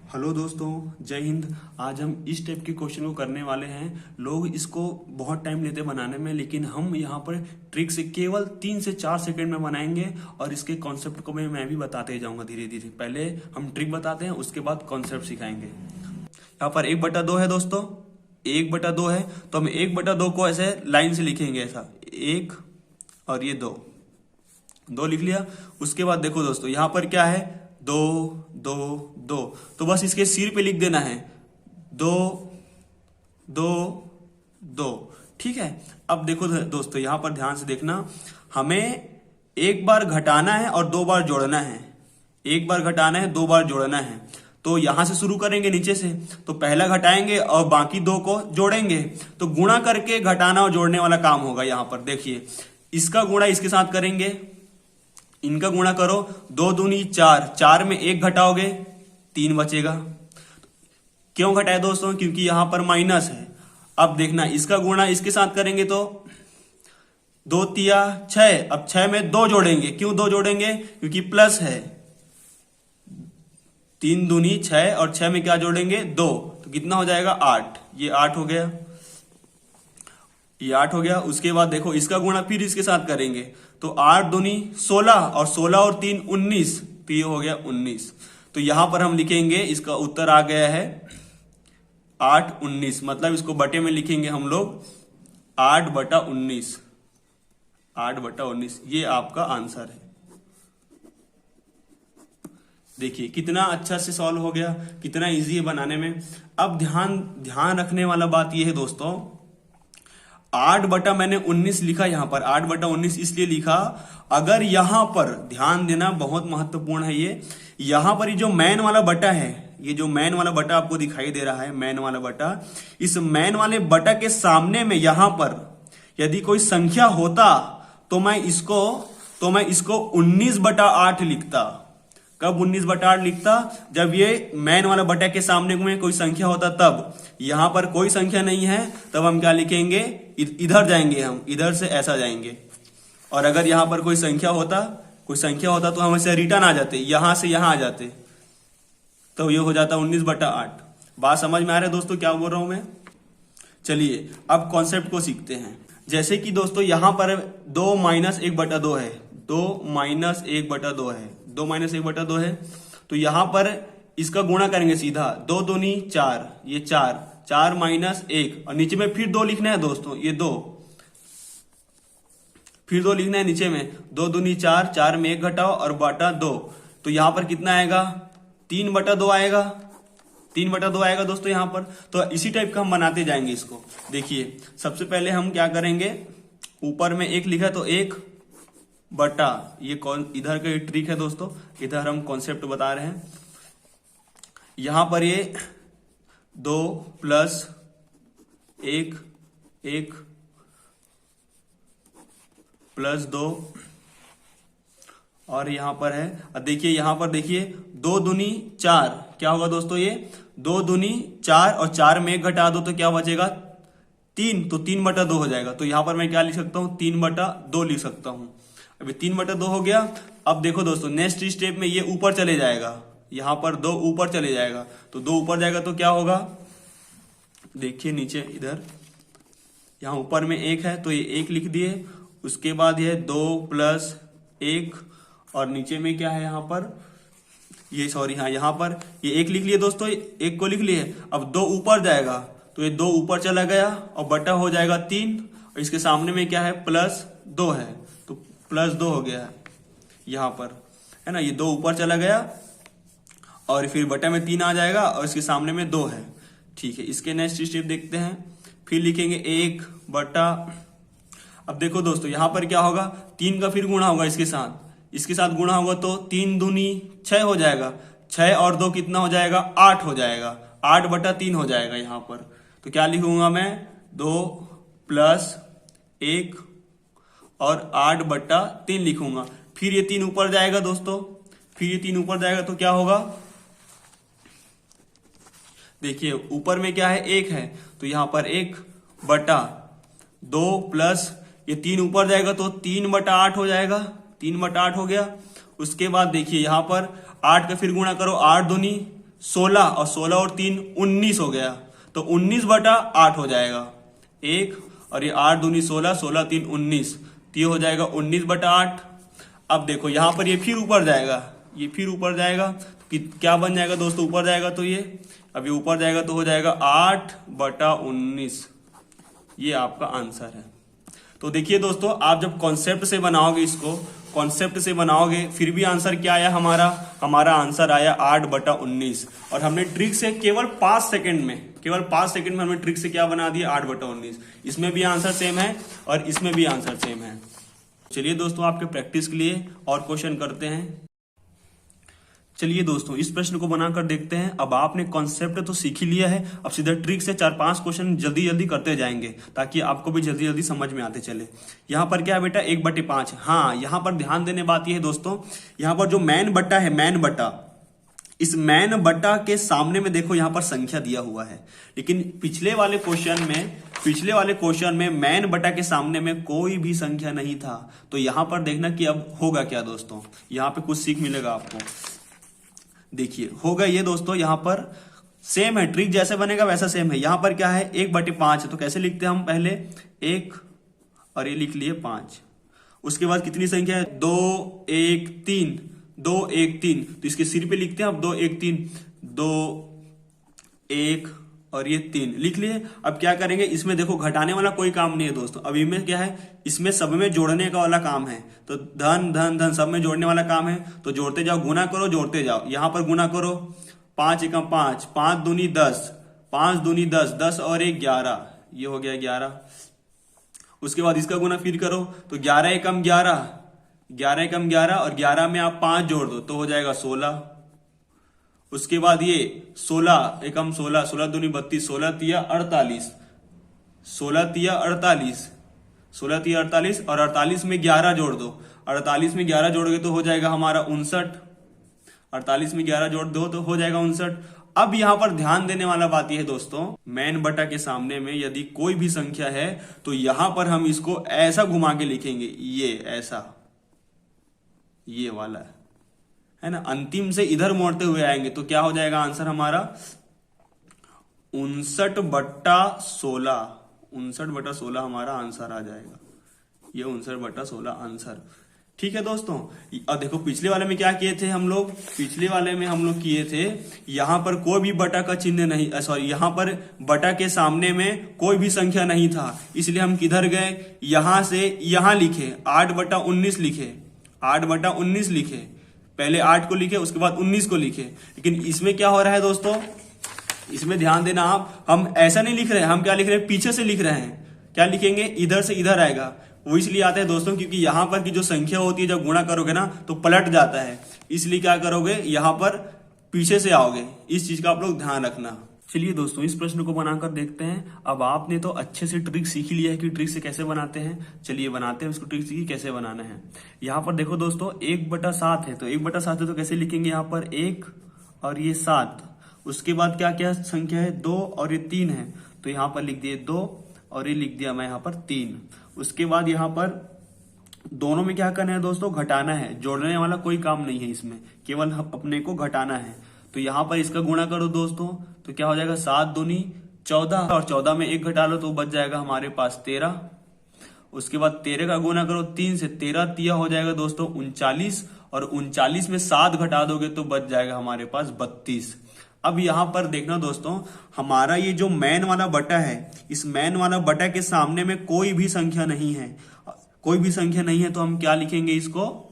Hello दोस्तों, जय हिंद। आज हम इस टाइप के क्वेश्चन को करने वाले हैं। लोग इसको बहुत टाइम लेते बनाने में, लेकिन हम यहाँ पर ट्रिक से केवल 3 से 4 सेकंड में बनाएंगे और इसके कॉन्सेप्ट को मैं भी बताते जाऊंगा धीरे धीरे। पहले हम ट्रिक बताते हैं, उसके बाद कॉन्सेप्ट सिखाएंगे। यहाँ पर 1/2 है दोस्तों, 1/2 है तो हम 1/2 को ऐसे लाइन से लिखेंगे, ऐसा 1 और ये 2 लिख लिया। उसके बाद देखो दोस्तों, यहाँ पर क्या है 2 2 2, तो बस इसके सिर पे लिख देना है 2 2 2। ठीक है। अब देखो दोस्तों, यहां पर ध्यान से देखना, हमें एक बार घटाना है और 2 बार जोड़ना है। एक बार घटाना है, 2 बार जोड़ना है। तो यहां से शुरू करेंगे नीचे से, तो पहला घटाएंगे और बाकी 2 को जोड़ेंगे। तो गुणा करके घटाना और जोड़ने वाला काम होगा। यहां पर देखिए, इसका गुणा इसके साथ करेंगे, इनका गुणा करो, 2 दूनी 4, 4 में 1 घटाओगे 3 बचेगा। क्यों घटाए दोस्तों? क्योंकि यहां पर माइनस है। अब देखना, इसका गुणा इसके साथ करेंगे तो 2 तिया 6, अब 6 में 2 जोड़ेंगे। क्यों 2 जोड़ेंगे? क्योंकि प्लस है। 3 दूनी 6 और 6 में क्या जोड़ेंगे 2, तो कितना हो जाएगा 8। ये 8 हो गया, ये 8 हो गया। उसके बाद देखो, इसका गुणा फिर इसके साथ करेंगे तो 8 दूनी 16 और 16 और 3 19, तो ये हो गया 19। तो यहां पर हम लिखेंगे, इसका उत्तर आ गया है 8/19। मतलब इसको बटे में लिखेंगे हम लोग 8/19, 8/19। ये आपका आंसर है। देखिए कितना अच्छा से सॉल्व हो गया, कितना इजी है बनाने में। अब ध्यान रखने वाला बात यह है दोस्तों, 8/मैंने 19 लिखा। यहां पर 8/19 इसलिए लिखा, अगर यहां पर ध्यान देना, बहुत महत्वपूर्ण है ये। यहां पर ये जो मैन वाला बटा है, ये जो मैन वाला बटा आपको दिखाई दे रहा है, मैन वाला बटा, इस मैन वाले बटा के सामने में यहां पर यदि कोई संख्या होता तो मैं इसको 19/8 लिखता। कब 19/8 लिखता? जब ये मैन वाला बटा के सामने में कोई संख्या होता तब। यहां पर कोई संख्या नहीं है, तब हम क्या लिखेंगे, इधर जाएंगे, हम इधर से ऐसा जाएंगे। और अगर यहां पर कोई संख्या होता तो हम ऐसे रिटर्न आ जाते, यहां से यहां आ जाते, तो ये हो जाता 19/8। बात समझ में आ रहा है दोस्तों क्या बोल रहा हूं मैं? चलिए अब कॉन्सेप्ट को सीखते हैं। जैसे कि दोस्तों यहां पर 2 - 1/2 है, 2 - 1/2 है, 2 - 1/2 है। तो यहां पर इसका गुणा करेंगे सीधा, 2 दूनी 4, ये 4, 4 - 1, और नीचे में फिर 2 लिखना है दोस्तों, ये 2, फिर 2 लिखना है नीचे में, 2 दूनी 4, 4 में 1 घटाओ और बटा 2। तो यहां पर कितना आएगा, 3/2 आएगा, 3/2 आएगा दोस्तों यहां पर। तो इसी टाइप का हम बनाते जाएंगे इसको। देखिए सबसे पहले हम क्या करेंगे, ऊपर में 1 लिखा तो 1 बटा, ये कौन इधर का ट्रिक है दोस्तों, इधर हम कॉन्सेप्ट बता रहे हैं। यहां पर ये 2 + 1 1 + 2, और यहां पर है, अब देखिए यहां पर देखिए 2 दूनी 4, क्या होगा दोस्तों, ये 2 दूनी 4 और 4 में 1 घटा दो तो क्या बचेगा 3, तो 3/2 हो जाएगा। तो यहां पर मैं क्या लिख सकता हूं, 3/2 लिख सकता हूं। अभी 3/2 हो गया। अब देखो दोस्तों, नेक्स्ट स्टेप में ये ऊपर चले जाएगा, यहां पर 2 ऊपर चले जाएगा, तो 2 ऊपर जाएगा तो क्या होगा, देखिए नीचे इधर, यहां ऊपर में 1 है तो ये 1 लिख दिए। उसके बाद ये 2 + 1, और नीचे में क्या है यहाँ पर, ये सॉरी, हाँ यहाँ पर ये 1 लिख लिए दोस्तों, 1 को लिख लिए। अब 2 ऊपर जाएगा तो ये 2 ऊपर चला गया और बटा हो जाएगा 3, और इसके सामने में क्या है +2 है, तो +2 हो गया है यहाँ पर, है ना। ये 2 ऊपर चला गया और फिर बटा में 3 आ जाएगा और इसके सामने में 2 है। ठीक है, इसके नेक्स्ट स्टेप देखते हैं। फिर लिखेंगे 1 बटा, अब देखो दोस्तों यहाँ पर क्या होगा, 3 का फिर गुणा होगा इसके साथ गुणा होगा तो 3 दूनी 6 हो जाएगा, 6 और 2 कितना हो जाएगा 8 हो जाएगा, 8/3 हो जाएगा यहाँ पर। तो क्या लिखूंगा मैं, 2 + 1 और 8/3 लिखूंगा। फिर ये 3 ऊपर जाएगा दोस्तों, फिर ये 3 ऊपर जाएगा तो क्या होगा, देखिए ऊपर में क्या है 1 है, तो यहां पर 1/2 + ये 3 ऊपर जाएगा तो 3/8 हो जाएगा, 3/8 हो गया। उसके बाद देखिए यहां पर 8 का फिर गुणा करो, 8 दूनी 16 और 16 और 3 19 हो गया, तो 19/8 हो जाएगा एक, और ये 8 दूनी 16, 16 3 19, तो ये हो जाएगा 19/8। अब देखो यहां पर ये फिर ऊपर जाएगा, ये फिर ऊपर जाएगा कि क्या बन जाएगा दोस्तों, ऊपर जाएगा तो ये, अब ये ऊपर जाएगा तो हो जाएगा 8/19। ये आपका आंसर है। तो देखिए दोस्तों, आप जब कॉन्सेप्ट से बनाओगे, इसको कॉन्सेप्ट से बनाओगे, फिर भी आंसर क्या आया हमारा आंसर आया 8/19। और हमने ट्रिक से केवल 5 सेकंड में हमने ट्रिक से क्या बना दिया, 8/19। इसमें भी आंसर सेम है और इसमें भी आंसर सेम है। चलिए दोस्तों, आपके प्रैक्टिस के लिए और क्वेश्चन करते हैं। चलिए दोस्तों, इस प्रश्न को बनाकर देखते हैं। अब आपने कॉन्सेप्ट तो सीख ही लिया है, अब सीधा ट्रिक से 4-5 क्वेश्चन जल्दी जल्दी करते जाएंगे ताकि आपको भी जल्दी जल्दी समझ में आते चले। यहाँ पर क्या है बेटा, 1/5। हाँ, यहाँ पर ध्यान देने बात यह है दोस्तों, यहाँ पर जो मैन बट्टा है, मैन बट्टा, इस मैन बट्टा के सामने में देखो यहाँ पर संख्या दिया हुआ है, लेकिन पिछले वाले क्वेश्चन में मैन बट्टा के सामने में कोई भी संख्या नहीं था। तो यहाँ पर देखना कि अब होगा क्या दोस्तों, यहाँ पे कुछ सीख मिलेगा आपको। देखिए होगा ये दोस्तों, यहां पर सेम है, ट्रिक जैसे बनेगा वैसा सेम है। यहां पर क्या है, 1/5 है, तो कैसे लिखते हैं हम, पहले 1 और ये लिख लिए 5। उसके बाद कितनी संख्या है, 2 1 3, 2 1 3, तो इसके सिर पे लिखते हैं अब 2 1 3, 2 1 और ये 3 लिख लिए। अब क्या करेंगे, इसमें देखो घटाने वाला कोई काम नहीं है दोस्तों, अभी में क्या है, इसमें सब में जोड़ने का वाला काम है। तो धन धन धन सब में जोड़ने वाला काम है, तो जोड़ते जाओ, गुना करो, जोड़ते जाओ। यहां पर गुना करो, 5 एकम 5, 5 दूनी 10, 5 दूनी 10, 10 और 1 11, ये हो गया 11। उसके बाद इसका गुना फिर करो, तो 11 एकम 11, 11 एकम 11, और 11 में आप 5 जोड़ दो तो हो जाएगा 16। उसके बाद ये 16 एकम 16, 16 दूनी 32, 16 तिया 48, 16 तिया 48, 16 तिया 48, और 48 में 11 जोड़ दो, 48 में 11 जोड़ोगे तो हो जाएगा हमारा 59, 48 में 11 जोड़ दो तो हो जाएगा 59। अब यहां पर ध्यान देने वाला बात यह है दोस्तों, मैन बटा के सामने में यदि कोई भी संख्या है तो यहां पर हम इसको ऐसा घुमा के लिखेंगे, ये ऐसा, ये वाला है ना, अंतिम से इधर मोड़ते हुए आएंगे तो क्या हो जाएगा आंसर हमारा 59/16, 59/16 हमारा आंसर आ जाएगा, ये 59/16 आंसर। ठीक है दोस्तों, अब देखो पिछले वाले में क्या किए थे हम लोग, पिछले वाले में हम लोग किए थे, यहां पर कोई भी बटा का चिन्ह नहीं, सॉरी यहां पर बटा के सामने में कोई भी संख्या नहीं था, इसलिए हम किधर गए, यहां से यहां लिखे 8/19 लिखे, 8/19 लिखे, पहले 8 को लिखे उसके बाद 19 को लिखे। लेकिन इसमें क्या हो रहा है दोस्तों, इसमें ध्यान देना आप, हम ऐसा नहीं लिख रहे हैं, हम क्या लिख रहे हैं, पीछे से लिख रहे हैं। क्या लिखेंगे, इधर से इधर आएगा, वो इसलिए आता है दोस्तों क्योंकि यहां पर की जो संख्या होती है जब गुणा करोगे ना तो पलट जाता है, इसलिए क्या करोगे, यहां पर पीछे से आओगे, इस चीज का आप लोग ध्यान रखना। चलिए दोस्तों, इस प्रश्न को बनाकर देखते हैं। अब आपने तो अच्छे से ट्रिक सीख लिया है कि ट्रिक से कैसे बनाते हैं, चलिए बनाते हैं उसको, ट्रिक सीखी कैसे बनाना है। यहाँ पर देखो दोस्तों 1/7 है, तो 1/7 है तो कैसे लिखेंगे, यहाँ पर 1 और ये 7, उसके बाद क्या क्या संख्या है, 2 और ये 3 है, तो यहाँ पर लिख दिए 2 और ये लिख दिया मैं यहाँ पर 3। उसके बाद यहाँ पर दोनों में क्या करना है दोस्तों, घटाना है, जोड़ने वाला कोई काम नहीं है इसमें, केवल अपने को घटाना है। तो यहाँ पर इसका गुणा करो दोस्तों, तो क्या हो जाएगा 7 दूनी 14, और 14 में 1 घटा लो तो बच जाएगा हमारे पास 13। उसके बाद 13 का गुणा करो 3 से, 13 तिया हो जाएगा दोस्तों 39, और 39 में 7 घटा दोगे तो बच जाएगा हमारे पास 32। अब यहां पर देखना दोस्तों, हमारा ये जो मैन वाला बटा है, इस मैन वाला बटा के सामने में कोई भी संख्या नहीं है, कोई भी संख्या नहीं है, तो हम क्या लिखेंगे इसको,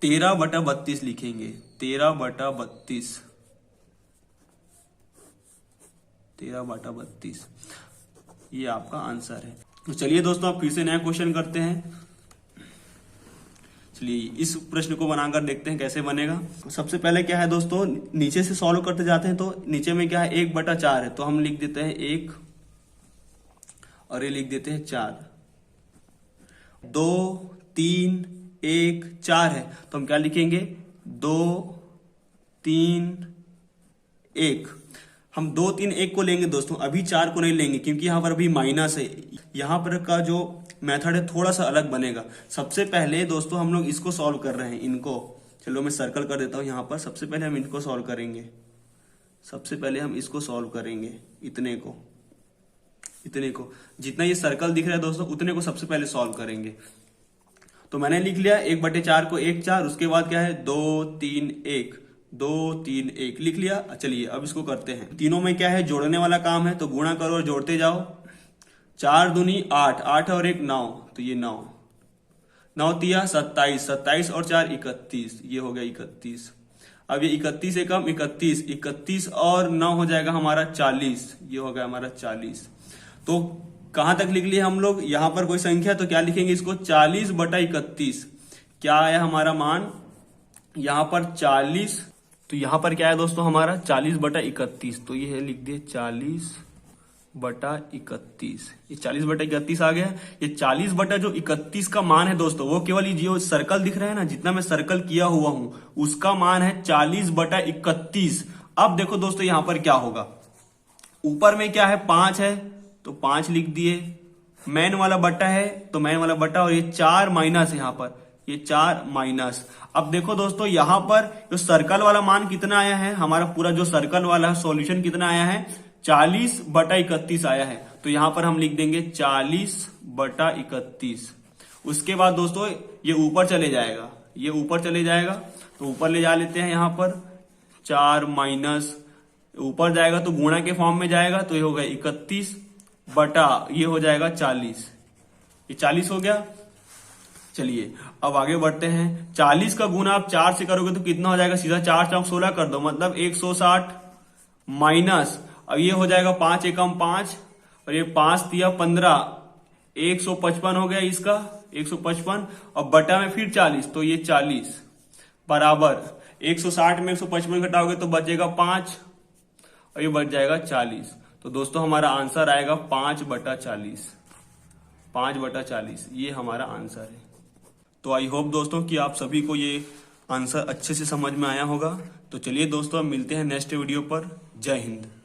13/32 लिखेंगे, 13/32, 13/32, ये आपका आंसर है। तो चलिए दोस्तों, आप फिर से नया क्वेश्चन करते हैं। चलिए इस प्रश्न को बनाकर देखते हैं कैसे बनेगा। सबसे पहले क्या है दोस्तों, नीचे से सॉल्व करते जाते हैं, तो नीचे में क्या है 1/4 है, तो हम लिख देते हैं 1 और ये लिख देते हैं 4, 2 3 1 4 है, तो हम क्या लिखेंगे 2 3 1। हम 2 3 1 को लेंगे दोस्तों, अभी 4 को नहीं लेंगे क्योंकि यहाँ पर अभी माइनस है। यहाँ पर का जो मेथड है थोड़ा सा अलग बनेगा। सबसे पहले दोस्तों हम लोग इसको सॉल्व कर रहे हैं, इनको चलो मैं सर्कल कर देता हूँ यहाँ पर। सबसे पहले हम इनको सॉल्व करेंगे, सबसे पहले हम इसको सॉल्व करेंगे, इतने को जितना ये सर्कल दिख रहा है दोस्तों उतने को सबसे पहले सॉल्व करेंगे। तो मैंने लिख लिया 1/4 को 1 4, उसके बाद क्या है 2 3 1, 2 3 1 लिख लिया। चलिए अब इसको करते हैं। तीनों में क्या है, जोड़ने वाला काम है, तो गुणा करो और जोड़ते जाओ। 4 दूनी 8, 8 और 1 9, तो ये 9, 9 तिया 27, 27 और 4 31, ये हो गया 31। अब ये 31 से कम 31, 31 और 9 हो जाएगा हमारा 40, ये हो गया हमारा 40। तो कहां तक लिख लिए हम लोग, यहां पर कोई संख्या तो क्या लिखेंगे इसको, 40/31। क्या आया हमारा मान यहां पर 40, तो यहां पर क्या है दोस्तों हमारा 40/31, तो ये है लिख दिए 40/31। ये 40/31 आ गया। ये 40/31 का मान है दोस्तों, वो केवल ये जो सर्कल दिख रहा है ना, जितना मैं सर्कल किया हुआ हूं उसका मान है 40/31। अब देखो दोस्तों यहां पर क्या होगा, ऊपर में क्या है 5 है तो 5 लिख दिए, मैन वाला बटा है तो मैन वाला बटा, और ये 4 माइनस, यहाँ पर ये 4 माइनस। अब देखो दोस्तों यहाँ पर जो सर्कल वाला मान कितना आया है, हमारा पूरा जो सर्कल वाला सॉल्यूशन कितना आया है 40/31 आया है। तो यहां पर हम लिख देंगे 40/31। उसके बाद दोस्तों ये ऊपर चले जाएगा, ये ऊपर चले जाएगा, तो ऊपर ले जा लेते हैं। यहां पर 4 माइनस ऊपर जाएगा तो गुणा के फॉर्म में जाएगा, तो ये होगा 31 बटा ये हो जाएगा 40, ये 40 हो गया। चलिए अब आगे बढ़ते हैं। 40 का गुना आप 4 से करोगे तो कितना हो जाएगा, सीधा 4 चौक 16 कर दो, मतलब 160 माइनस, अब ये हो जाएगा 5 एकम 5 और ये 5 तिया 15, 155 हो गया इसका, 155 और बटा में फिर 40, तो ये 40 बराबर 160 में 155 घटाओगे तो बचेगा 5 और ये बच जाएगा 40। तो दोस्तों हमारा आंसर आएगा 5/40, 5/40 ये हमारा आंसर है। तो आई होप दोस्तों कि आप सभी को ये आंसर अच्छे से समझ में आया होगा। तो चलिए दोस्तों अब मिलते हैं नेक्स्ट वीडियो पर। जय हिंद।